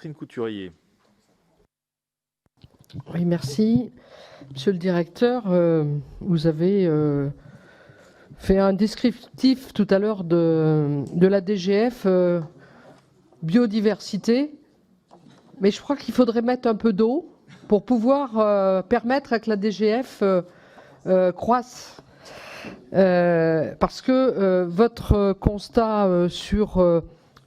Catherine Couturier. Oui, merci. Monsieur le directeur, vous avez fait un descriptif tout à l'heure de la DGF biodiversité, mais je crois qu'il faudrait mettre un peu d'eau pour pouvoir permettre que la DGF croisse. Parce que votre constat sur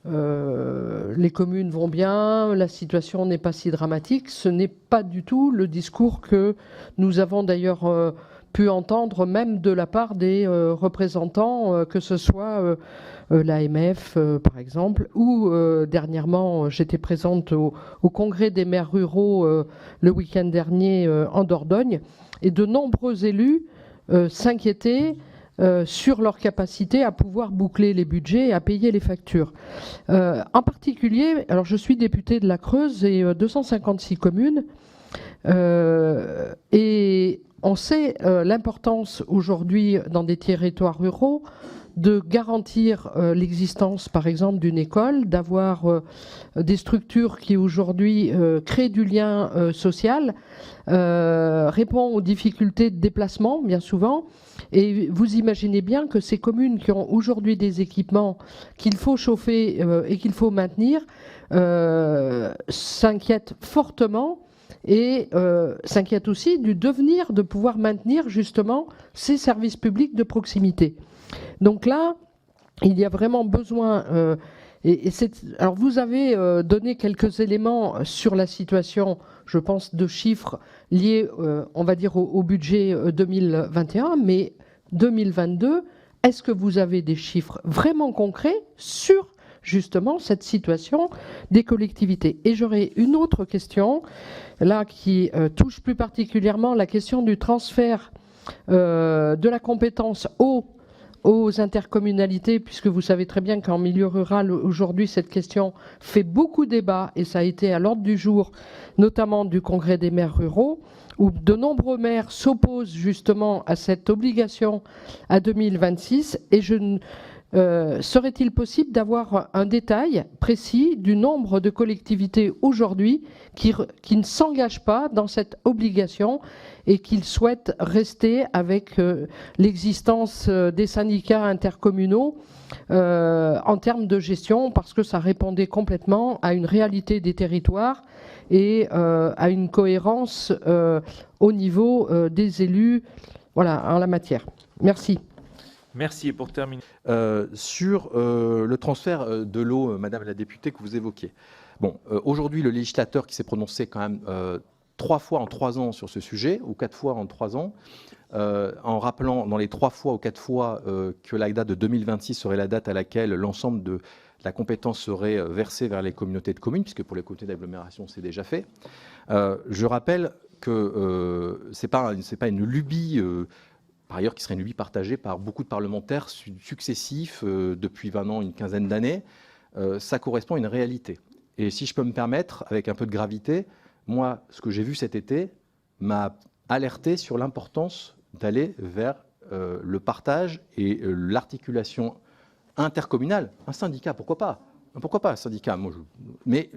les communes vont bien, la situation n'est pas si dramatique, ce n'est pas du tout le discours que nous avons d'ailleurs pu entendre même de la part des représentants, que ce soit l'AMF par exemple, ou dernièrement j'étais présente au congrès des maires ruraux le week-end dernier en Dordogne, et de nombreux élus s'inquiétaient sur leur capacité à pouvoir boucler les budgets et à payer les factures. En particulier, alors je suis députée de la Creuse et 256 communes, et on sait l'importance aujourd'hui dans des territoires ruraux de garantir l'existence, par exemple, d'une école, d'avoir des structures qui aujourd'hui créent du lien social, répondent aux difficultés de déplacement, bien souvent. Et vous imaginez bien que ces communes qui ont aujourd'hui des équipements qu'il faut chauffer et qu'il faut maintenir s'inquiètent fortement et s'inquiètent aussi du devenir de pouvoir maintenir justement ces services publics de proximité. Donc là, il y a vraiment besoin... alors vous avez donné quelques éléments sur la situation, je pense, de chiffres liés, on va dire, au budget 2021, mais 2022, est-ce que vous avez des chiffres vraiment concrets sur justement cette situation des collectivités? Et j'aurais une autre question, là, qui touche plus particulièrement la question du transfert de la compétence aux intercommunalités, puisque vous savez très bien qu'en milieu rural, aujourd'hui, cette question fait beaucoup débat, et ça a été à l'ordre du jour, notamment du Congrès des maires ruraux, où de nombreux maires s'opposent justement à cette obligation à 2026. Et serait-il possible d'avoir un détail précis du nombre de collectivités aujourd'hui qui ne s'engagent pas dans cette obligation et qui souhaitent rester avec l'existence des syndicats intercommunaux en termes de gestion, parce que ça répondait complètement à une réalité des territoires et à une cohérence au niveau des élus, voilà, en la matière. Merci. Merci. Et pour terminer, sur le transfert de l'eau, Madame la députée, que vous évoquiez. Bon, aujourd'hui, le législateur qui s'est prononcé quand même 3 fois en 3 ans sur ce sujet, ou 4 fois en 3 ans, en rappelant dans les 3 fois ou 4 fois que la date de 2026 serait la date à laquelle l'ensemble de la compétence serait versée vers les communautés de communes, puisque pour les communautés d'agglomération, c'est déjà fait. Je rappelle que ce n'est pas une lubie, par ailleurs, qui serait une lubie partagée par beaucoup de parlementaires successifs depuis 20 ans, une quinzaine d'années. Ça correspond à une réalité. Et si je peux me permettre, avec un peu de gravité, moi, ce que j'ai vu cet été m'a alerté sur l'importance d'aller vers le partage et l'articulation intercommunale. Un syndicat, pourquoi pas? Pourquoi pas un syndicat? Mais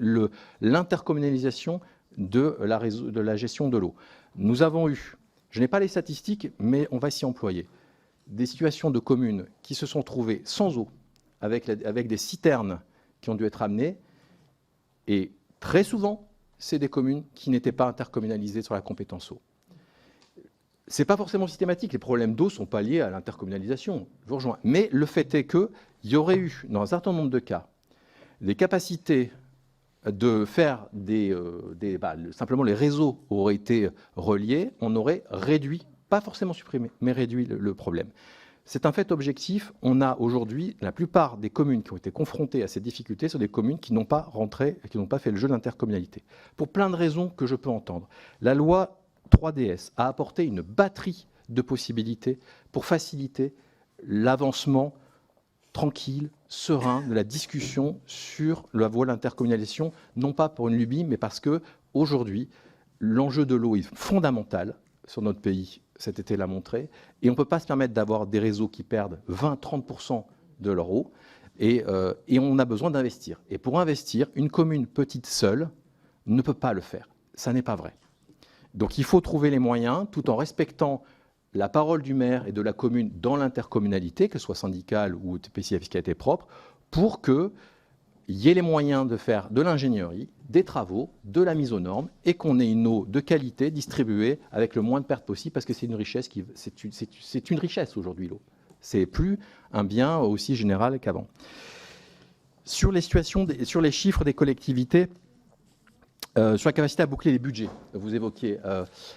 l'intercommunalisation de la gestion de l'eau. Nous avons eu, je n'ai pas les statistiques, mais on va s'y employer, des situations de communes qui se sont trouvées sans eau, avec des citernes qui ont dû être amenées, et très souvent, c'est des communes qui n'étaient pas intercommunalisées sur la compétence eau. Ce n'est pas forcément systématique, les problèmes d'eau ne sont pas liés à l'intercommunalisation, je vous rejoins. Mais le fait est qu'il y aurait eu, dans un certain nombre de cas, des capacités de faire simplement les réseaux auraient été reliés, on aurait réduit, pas forcément supprimé, mais réduit le problème. C'est un fait objectif. On a aujourd'hui, la plupart des communes qui ont été confrontées à ces difficultés sont des communes qui n'ont pas rentré, qui n'ont pas fait le jeu d'intercommunalité. Pour plein de raisons que je peux entendre. La loi 3DS a apporté une batterie de possibilités pour faciliter l'avancement tranquille, serein de la discussion sur la voie de l'intercommunalisation, non pas pour une lubie, mais parce que aujourd'hui, l'enjeu de l'eau est fondamental sur notre pays. Cet été l'a montré, et on ne peut pas se permettre d'avoir des réseaux qui perdent 20-30% de leur eau. Et on a besoin d'investir. Et pour investir, une commune petite seule ne peut pas le faire. Ça n'est pas vrai. Donc il faut trouver les moyens, tout en respectant la parole du maire et de la commune dans l'intercommunalité, que ce soit syndicale ou TPC à fiscalité propre, pour qu'il y ait les moyens de faire de l'ingénierie, des travaux, de la mise aux normes, et qu'on ait une eau de qualité distribuée avec le moins de pertes possible, parce que c'est une richesse c'est une richesse aujourd'hui, l'eau. C'est plus un bien aussi général qu'avant. Sur les chiffres des collectivités, sur la capacité à boucler les budgets, vous évoquiez.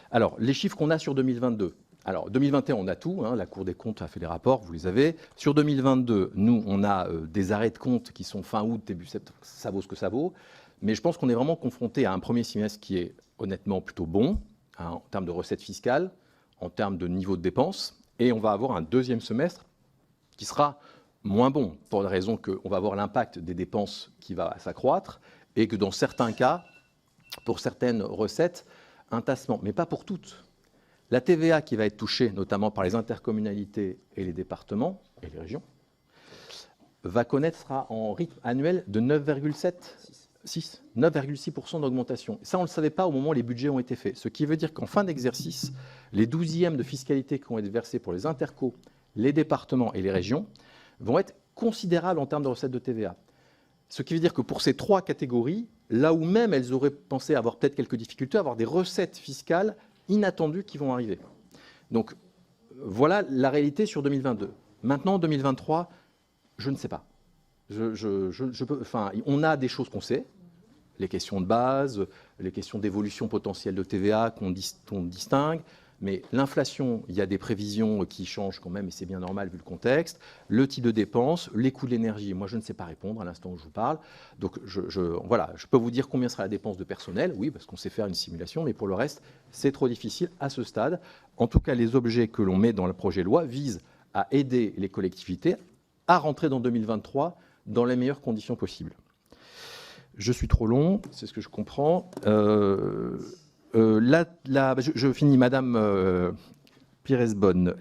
Alors, les chiffres qu'on a sur 2022. Alors, 2021, on a tout. Hein, la Cour des comptes a fait les rapports, vous les avez. Sur 2022, nous, on a des arrêts de compte qui sont fin août, début septembre. Ça vaut ce que ça vaut. Mais je pense qu'on est vraiment confronté à un premier semestre qui est honnêtement plutôt bon, hein, en termes de recettes fiscales, en termes de niveau de dépenses. Et on va avoir un deuxième semestre qui sera moins bon, pour la raison qu'on va avoir l'impact des dépenses qui va s'accroître et que dans certains cas, pour certaines recettes, un tassement, mais pas pour toutes. La TVA qui va être touchée, notamment par les intercommunalités et les départements et les régions, va connaître en rythme annuel de 9,6% d'augmentation. Ça, on ne le savait pas au moment où les budgets ont été faits. Ce qui veut dire qu'en fin d'exercice, les 12e de fiscalité qui vont être versés pour les intercos, les départements et les régions vont être considérables en termes de recettes de TVA. Ce qui veut dire que pour ces trois catégories, là où même elles auraient pensé avoir peut-être quelques difficultés, avoir des recettes fiscales inattendues qui vont arriver. Donc voilà la réalité sur 2022. Maintenant, 2023, je ne sais pas. On a des choses qu'on sait, les questions de base, les questions d'évolution potentielle de TVA qu'on distingue, mais l'inflation, il y a des prévisions qui changent quand même, et c'est bien normal vu le contexte. Le type de dépenses, les coûts de l'énergie, moi je ne sais pas répondre à l'instant où je vous parle. Donc voilà, je peux vous dire combien sera la dépense de personnel, oui, parce qu'on sait faire une simulation, mais pour le reste, c'est trop difficile à ce stade. En tout cas, les objets que l'on met dans le projet de loi visent à aider les collectivités à rentrer dans 2023 dans les meilleures conditions possibles. Je suis trop long, c'est ce que je comprends. Je finis, Madame Pires-Bonne.